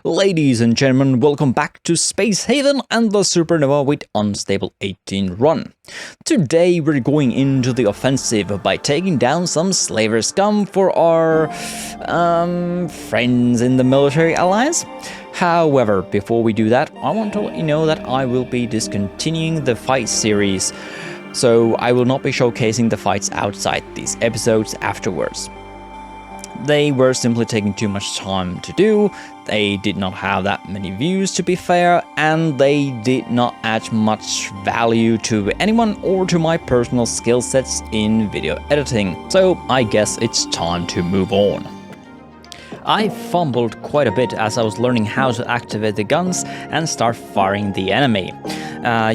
Ladies and gentlemen, welcome back to Spacehaven and the Supernova with Unstable 18 run. Today we're going into the offensive by taking down some slaver scum for our friends in the military alliance. However, before we do that, I want to let you know that I will be discontinuing the fight series, so I will not be showcasing the fights outside these episodes afterwards. They were simply taking too much time to do, they did not have that many views to be fair, and they did not add much value to anyone or to my personal skill sets in video editing, so I guess it's time to move on. I fumbled quite a bit as I was learning how to activate the guns and start firing the enemy.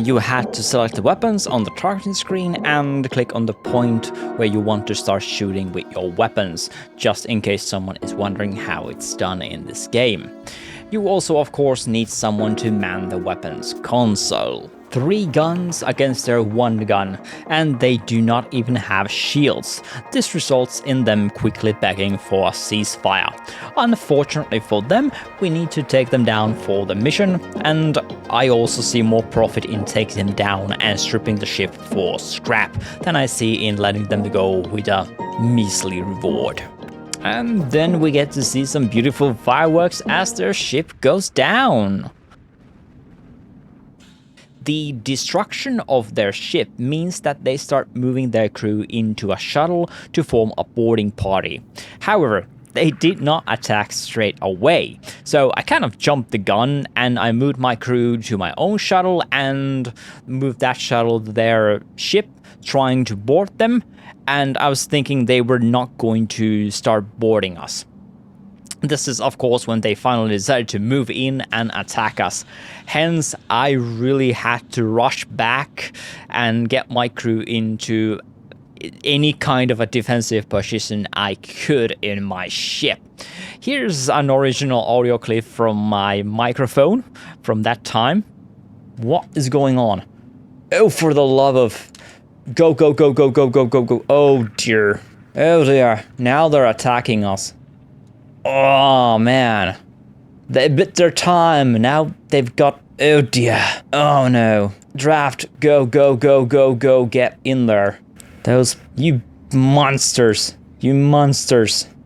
You had to select the weapons on the targeting screen and click on the point where you want to start shooting with your weapons, just in case someone is wondering how it's done in this game. You also of course need someone to man the weapons console. 3 guns against their 1 gun, and they do not even have shields. This results in them quickly begging for a ceasefire. Unfortunately for them, we need to take them down for the mission, and I also see more profit in taking them down and stripping the ship for scrap than I see in letting them go with a measly reward. And then we get to see some beautiful fireworks as their ship goes down. The destruction of their ship means that they start moving their crew into a shuttle to form a boarding party. However, they did not attack straight away, so I kind of jumped the gun and I moved my crew to my own shuttle and moved that shuttle to their ship, trying to board them, and I was thinking they were not going to start boarding us. This is of course when they finally decided to move in and attack us. Hence, I really had to rush back and get my crew into any kind of a defensive position I could in my ship. Here's an original audio clip from my microphone from that time. What is going on? Oh, for the love of... Go, go, go, go, go, go, go, go. Oh dear. Oh dear. Now they're attacking us. Oh man, they bit their time, now they've got, oh dear, oh no. Draft, go, go, go, go, go, get in there. Those, you monsters,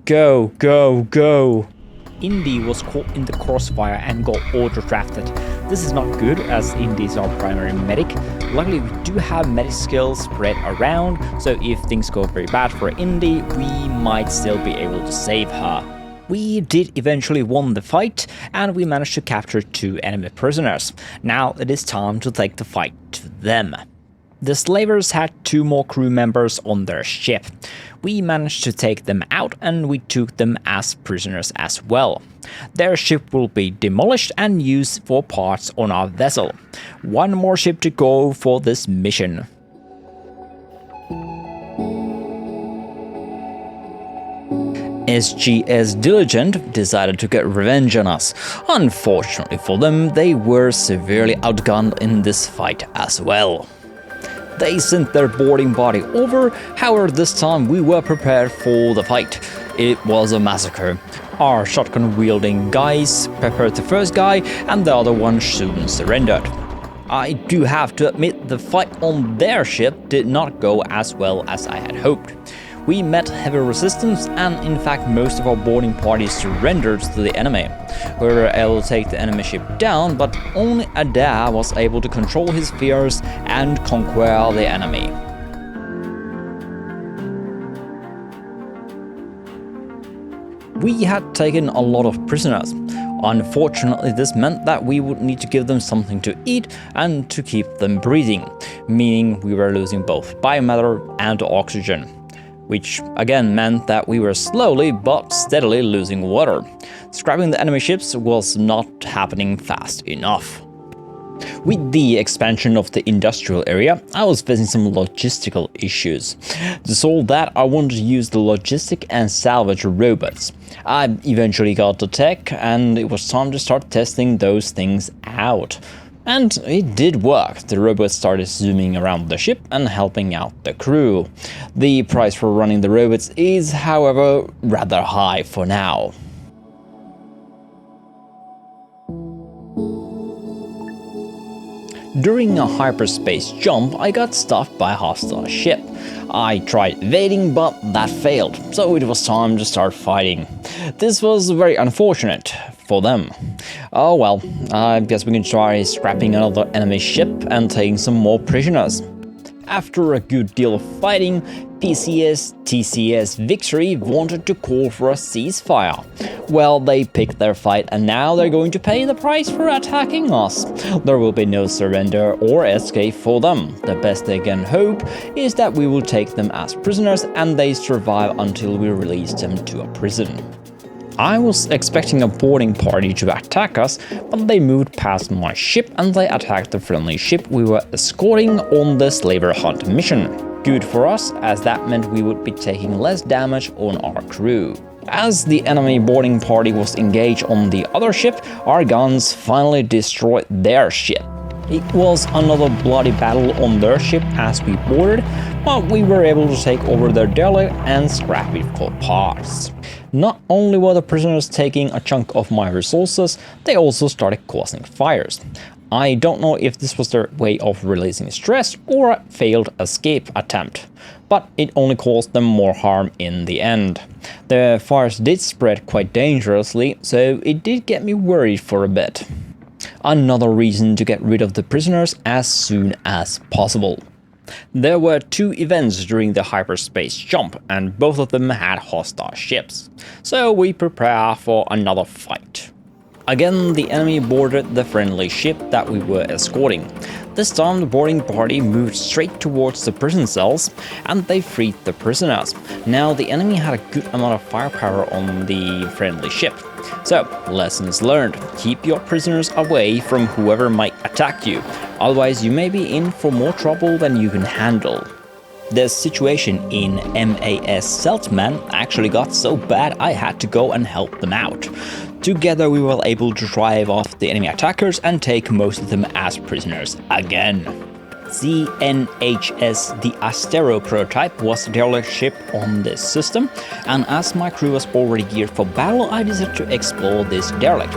go, go, go. Indy was caught in the crossfire and got auto-drafted. This is not good as Indy is our primary medic. Luckily we do have medic skills spread around, so if things go very bad for Indy, we might still be able to save her. We did eventually win the fight, and we managed to capture 2 enemy prisoners. Now it is time to take the fight to them. The slavers had 2 more crew members on their ship. We managed to take them out and we took them as prisoners as well. Their ship will be demolished and used for parts on our vessel. 1 more ship to go for this mission. SGS Diligent decided to get revenge on us. Unfortunately for them, they were severely outgunned in this fight as well. They sent their boarding party over, however this time we were prepared for the fight. It was a massacre. Our shotgun-wielding guys prepared the first guy and the other one soon surrendered. I do have to admit the fight on their ship did not go as well as I had hoped. We met heavy resistance and in fact most of our boarding parties surrendered to the enemy. We were able to take the enemy ship down, but only Ada was able to control his fears and conquer the enemy. We had taken a lot of prisoners. Unfortunately, this meant that we would need to give them something to eat and to keep them breathing, meaning we were losing both biomatter and oxygen, which again meant that we were slowly but steadily losing water. Scrapping the enemy ships was not happening fast enough. With the expansion of the industrial area, I was facing some logistical issues. To solve that, I wanted to use the logistic and salvage robots. I eventually got the tech, and it was time to start testing those things out. And it did work. The robots started zooming around the ship and helping out the crew. The price for running the robots is, however, rather high for now. During a hyperspace jump, I got stuffed by a hostile ship. I tried evading, but that failed, so it was time to start fighting. This was very unfortunate for them. Oh well, I guess we can try scrapping another enemy ship and taking some more prisoners. After a good deal of fighting, PCS TCS Victory wanted to call for a ceasefire. Well, they picked their fight and now they're going to pay the price for attacking us. There will be no surrender or escape for them. The best they can hope is that we will take them as prisoners and they survive until we release them to a prison. I was expecting a boarding party to attack us, but they moved past my ship and they attacked the friendly ship we were escorting on the slaver hunt mission. Good for us, as that meant we would be taking less damage on our crew. As the enemy boarding party was engaged on the other ship, our guns finally destroyed their ship. It was another bloody battle on their ship as we boarded, but we were able to take over their derelict and scrap it for parts. Not only were the prisoners taking a chunk of my resources, they also started causing fires. I don't know if this was their way of releasing stress or a failed escape attempt, but it only caused them more harm in the end. The fires did spread quite dangerously, so it did get me worried for a bit. Another reason to get rid of the prisoners as soon as possible. There were 2 events during the hyperspace jump, and both of them had hostile ships, so we prepare for another fight. Again, the enemy boarded the friendly ship that we were escorting. This time the boarding party moved straight towards the prison cells, and they freed the prisoners. Now the enemy had a good amount of firepower on the friendly ship. So, lessons learned. Keep your prisoners away from whoever might attack you, otherwise you may be in for more trouble than you can handle. The situation in MAS Seltman actually got so bad I had to go and help them out. Together we were able to drive off the enemy attackers and take most of them as prisoners again. ZNHS, the Astero prototype, was the derelict ship on this system, and as my crew was already geared for battle, I decided to explore this derelict.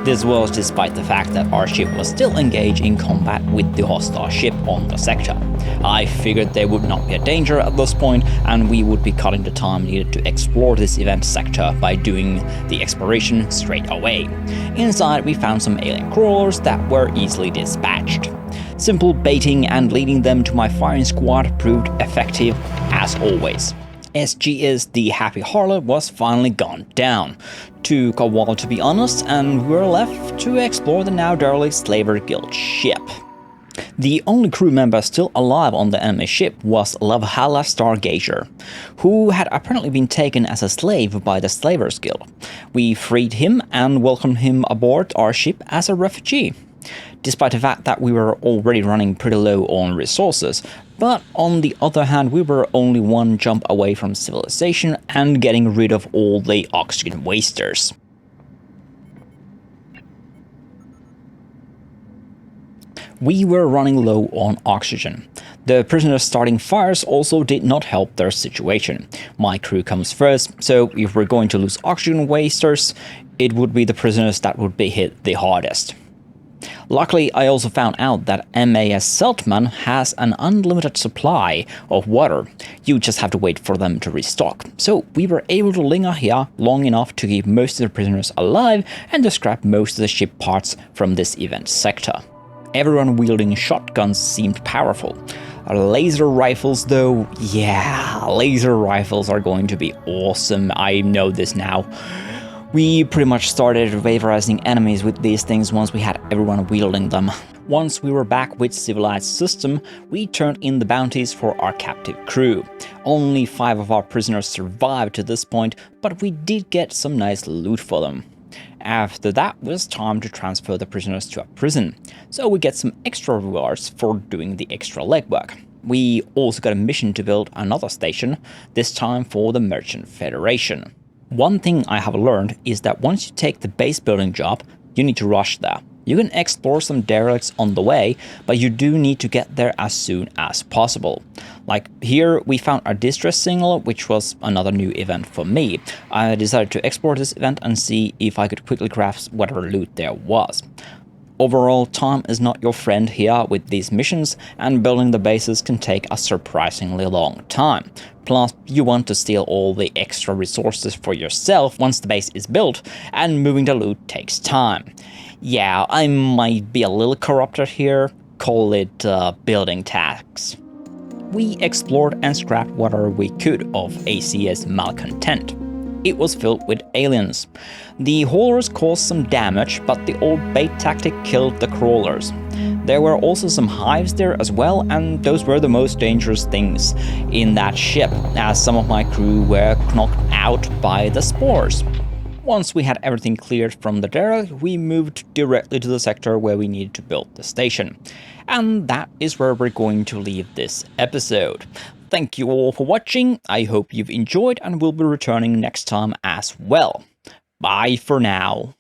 This was despite the fact that our ship was still engaged in combat with the hostile ship on the sector. I figured there would not be a danger at this point, and we would be cutting the time needed to explore this event sector by doing the exploration straight away. Inside we found some alien crawlers that were easily dispatched. Simple baiting and leading them to my firing squad proved effective as always. SGS the Happy Harlot was finally gone down. Took a while to be honest, and we were left to explore the now derelict Slaver Guild ship. The only crew member still alive on the enemy ship was Lavhala Stargazer, who had apparently been taken as a slave by the Slavers Guild. We freed him and welcomed him aboard our ship as a refugee, despite the fact that we were already running pretty low on resources. But on the other hand, we were only one jump away from civilization and getting rid of all the oxygen wasters. We were running low on oxygen. The prisoners starting fires also did not help their situation. My crew comes first, so if we're going to lose oxygen wasters, it would be the prisoners that would be hit the hardest. Luckily, I also found out that MAS Seltman has an unlimited supply of water. You just have to wait for them to restock. So we were able to linger here long enough to keep most of the prisoners alive and to scrap most of the ship parts from this event sector. Everyone wielding shotguns seemed powerful. Laser rifles though, yeah, laser rifles are going to be awesome. I know this now. We pretty much started vaporizing enemies with these things once we had everyone wielding them. Once we were back with civilized system, we turned in the bounties for our captive crew. Only 5 of our prisoners survived to this point, but we did get some nice loot for them. After that, it was time to transfer the prisoners to a prison, so we get some extra rewards for doing the extra legwork. We also got a mission to build another station, this time for the Merchant Federation. One thing I have learned is that once you take the base building job, you need to rush there. You can explore some derelicts on the way, but you do need to get there as soon as possible. Like here, we found a distress signal, which was another new event for me. I decided to explore this event and see if I could quickly craft whatever loot there was. Overall, time is not your friend here with these missions, and building the bases can take a surprisingly long time. Plus, you want to steal all the extra resources for yourself once the base is built, and moving the loot takes time. Yeah, I might be a little corrupted here, call it building tax. We explored and scrapped whatever we could of ACS malcontent. It was filled with aliens. The haulers caused some damage, but the old bait tactic killed the crawlers. There were also some hives there as well, and those were the most dangerous things in that ship, as some of my crew were knocked out by the spores. Once we had everything cleared from the derrick, we moved directly to the sector where we needed to build the station. And that is where we're going to leave this episode. Thank you all for watching, I hope you've enjoyed and will be returning next time as well. Bye for now.